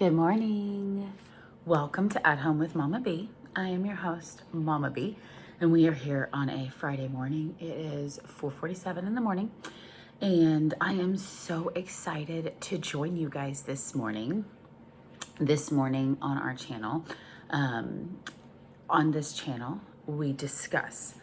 Good morning. Welcome to At Home with Momma B. I am your host, Momma B, and we are here on a Friday morning. It is 4:47 in the morning, and I am so excited to join you guys this morning. This morning on our channel. On this channel, we discuss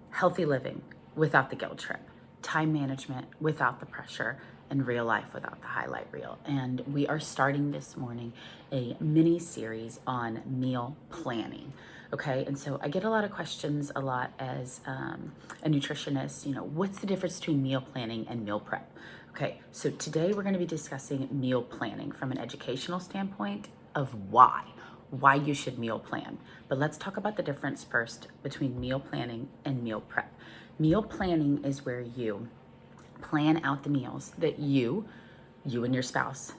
healthy living without the guilt trip, time management without the pressure, and real life without the highlight reel. And we are starting this morning a mini series on meal planning. Okay, and so I get a lot of questions a lot as a nutritionist, what's the difference between meal planning and meal prep? Okay, so today we're going to be discussing meal planning from an educational standpoint of why you should meal plan. But let's talk about the difference first between meal planning and meal prep. Meal planning is where you plan out the meals that you and your spouse,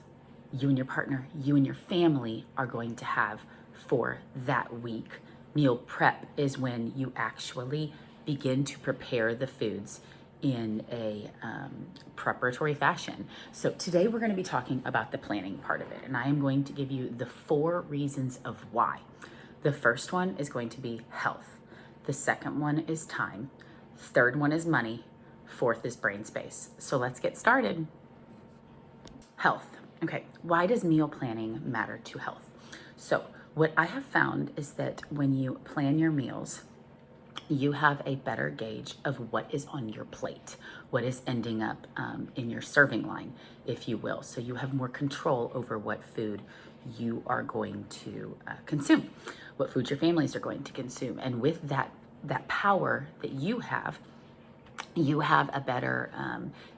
you and your partner, you and your family are going to have for that week. Meal prep is when you actually begin to prepare the foods in a preparatory fashion. So today we're going to be talking about the planning part of it, and I am going to give you the 4 reasons of why. The first one is going to be health. The second one is time. Third one is money. Fourth is brain space. So let's get started. Health. Okay, why does meal planning matter to health? So what I have found is that when you plan your meals, you have a better gauge of what is on your plate, what is ending up in your serving line, if you will. So you have more control over what food you are going to consume, what food your families are going to consume. And with that power that you have a better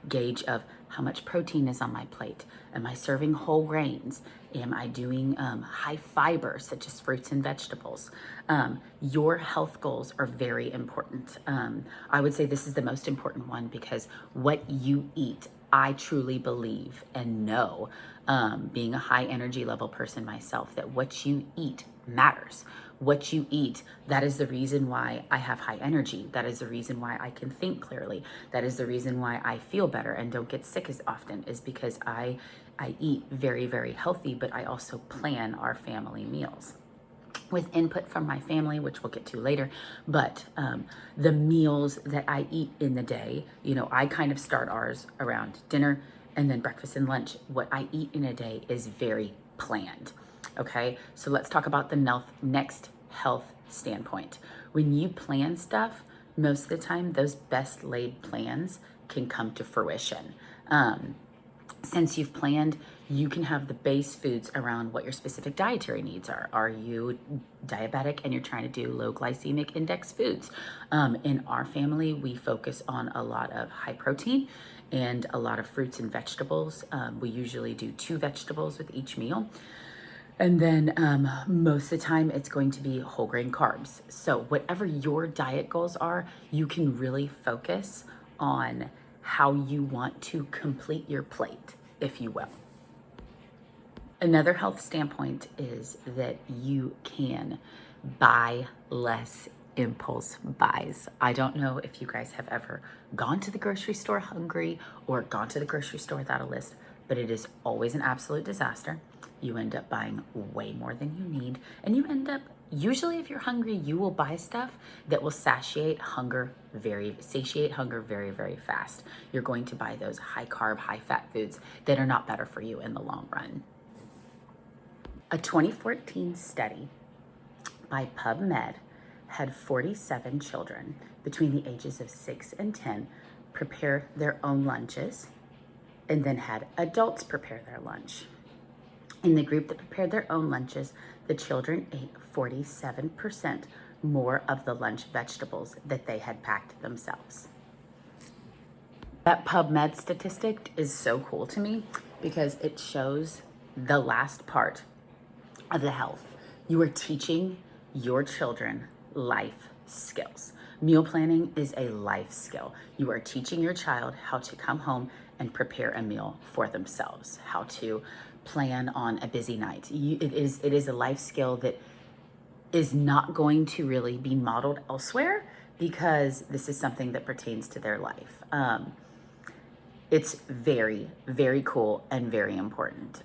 gauge of how much protein is on my plate. Am I serving whole grains? Am I doing high fiber, such as fruits and vegetables? Your health goals are very important. I would say this is the most important one because what you eat, I truly believe and know, being a high energy level person myself, that what you eat matters. What you eat, that is the reason why I have high energy. That is the reason why I can think clearly. That is the reason why I feel better and don't get sick as often, is because I eat very, very healthy, but I also plan our family meals with input from my family, which we'll get to later. But the meals that I eat in the day, I kind of start ours around dinner and then breakfast and lunch. What I eat in a day is very planned. Okay, so let's talk about the next health standpoint. When you plan stuff, most of the time, those best laid plans can come to fruition. Since you've planned, you can have the base foods around what your specific dietary needs are. Are you diabetic and you're trying to do low glycemic index foods? In our family, we focus on a lot of high protein and a lot of fruits and vegetables. We usually do 2 vegetables with each meal. And then most of the time it's going to be whole grain carbs. So whatever your diet goals are, you can really focus on how you want to complete your plate, if you will. Another health standpoint is that you can buy less impulse buys. I don't know if you guys have ever gone to the grocery store hungry or gone to the grocery store without a list, but it is always an absolute disaster. You end up buying way more than you need, and you end up, usually if you're hungry, you will buy stuff that will satiate hunger very, very fast. You're going to buy those high carb, high fat foods that are not better for you in the long run. A 2014 study by PubMed had 47 children between the ages of 6 and 10 prepare their own lunches, and then had adults prepare their lunch. In the group that prepared their own lunches, the children ate 47% more of the lunch vegetables that they had packed themselves. That PubMed statistic is so cool to me because it shows the last part of the health. You are teaching your children life skills. Meal planning is a life skill. You are teaching your child how to come home and prepare a meal for themselves, how to plan on a busy night. It is a life skill that is not going to really be modeled elsewhere because this is something that pertains to their life. It's very, very cool and very important.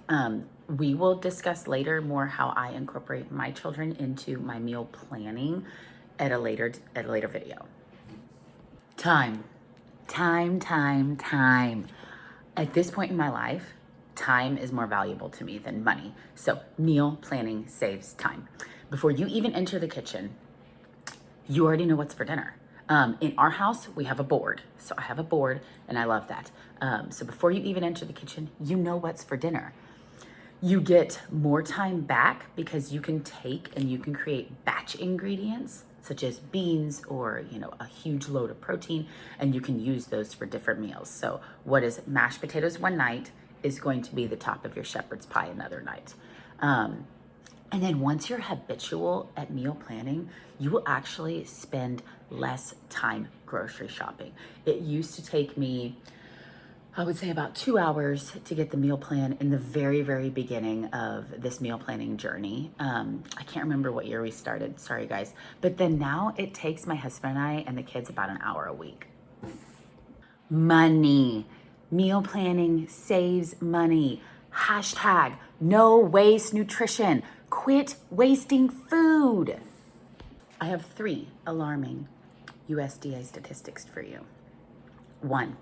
we will discuss later more how I incorporate my children into my meal planning at a later video. Time. At this point in my life, time is more valuable to me than money. So meal planning saves time. Before you even enter the kitchen, you already know what's for dinner. In our house, we have a board. So I have a board and I love that. So before you even enter the kitchen, you know what's for dinner. You get more time back because you can take and you can create batch ingredients such as beans or, a huge load of protein, and you can use those for different meals. So what is mashed potatoes one night is going to be the top of your shepherd's pie another night. And then once you're habitual at meal planning, you will actually spend less time grocery shopping. It used to take me, I would say, about 2 hours to get the meal plan in the very, very beginning of this meal planning journey. I can't remember what year we started, sorry guys. But then now it takes my husband and I and the kids about an hour a week. Money. Meal planning saves money. Hashtag no waste nutrition. Quit wasting food. I have 3 alarming USDA statistics for you. 1,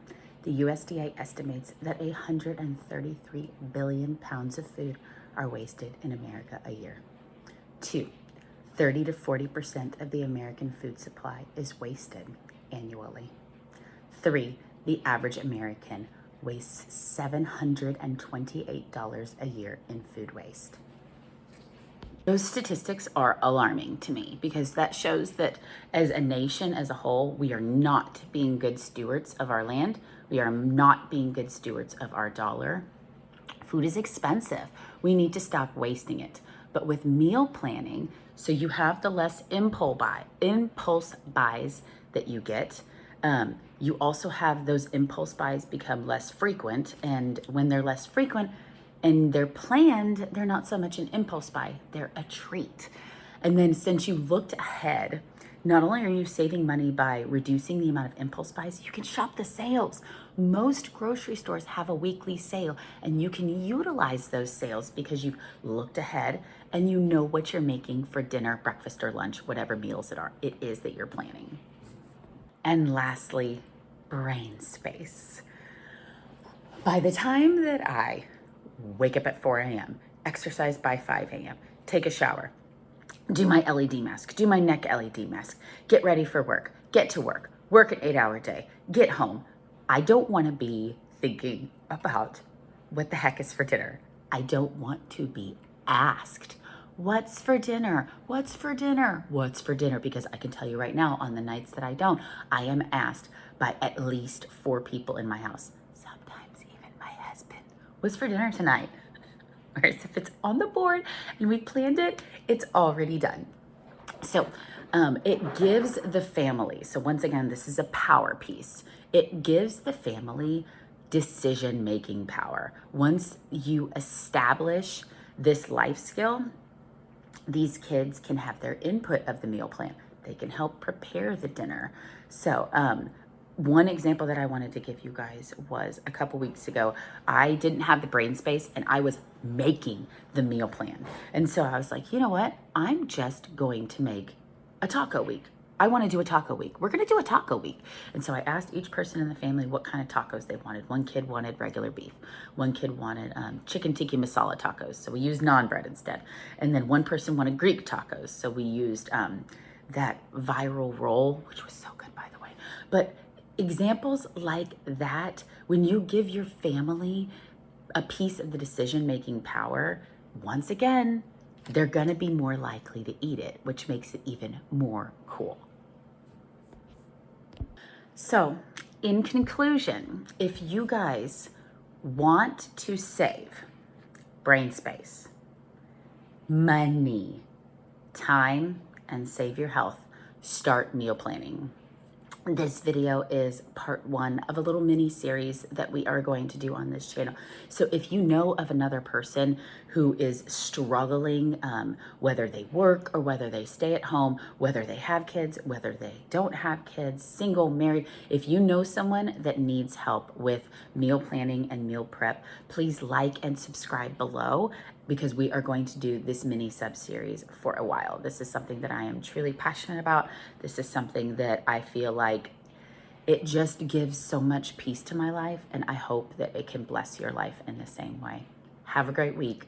the USDA estimates that 133 billion pounds of food are wasted in America a year. 2, 30 to 40% of the American food supply is wasted annually. 3, the average American wastes $728 a year in food waste. Those statistics are alarming to me because that shows that as a nation as a whole, we are not being good stewards of our land. We are not being good stewards of our dollar. Food is expensive. We need to stop wasting it. But with meal planning, so you have the less impulse buys that you get. You also have those impulse buys become less frequent. And when they're less frequent, and they're planned, they're not so much an impulse buy, they're a treat. And then since you looked ahead, not only are you saving money by reducing the amount of impulse buys, you can shop the sales. Most grocery stores have a weekly sale and you can utilize those sales because you've looked ahead and you know what you're making for dinner, breakfast, or lunch, whatever meals it is that you're planning. And lastly, brain space. By the time that I wake up at 4 a.m., exercise by 5 a.m., take a shower, do my LED mask, do my neck LED mask, get ready for work, get to work an 8-hour day, get home. I don't want to be thinking about what the heck is for dinner. I don't want to be asked, what's for dinner? What's for dinner? What's for dinner? Because I can tell you right now, on the nights that I don't, I am asked by at least 4 people in my house. Sometimes even my husband. What's for dinner tonight? Whereas if it's on the board and we planned it, it's already done. So it gives the family, so once again, this is a power piece. It gives the family decision-making power. Once you establish this life skill, these kids can have their input of the meal plan. They can help prepare the dinner. So one example that I wanted to give you guys was a couple weeks ago, I didn't have the brain space and I was making the meal plan. And so I was like, you know what? I'm just going to make a taco week. I want to do a taco week. We're going to do a taco week. And so I asked each person in the family what kind of tacos they wanted. One kid wanted regular beef. One kid wanted chicken tikka masala tacos. So we used naan bread instead. And then one person wanted Greek tacos. So we used that viral roll, which was so good, by the way. But examples like that, when you give your family a piece of the decision-making power, once again, they're gonna be more likely to eat it, which makes it even more cool. So, in conclusion, if you guys want to save brain space, money, time, and save your health, start meal planning. This video is part 1 of a little mini series that we are going to do on this channel. So if you know of another person who is struggling, whether they work or whether they stay at home, whether they have kids, whether they don't have kids, single, married, if you know someone that needs help with meal planning and meal prep, please like and subscribe below. because we are going to do this mini sub-series for a while. This is something that I am truly passionate about. This is something that I feel like it just gives so much peace to my life, and I hope that it can bless your life in the same way. Have a great week.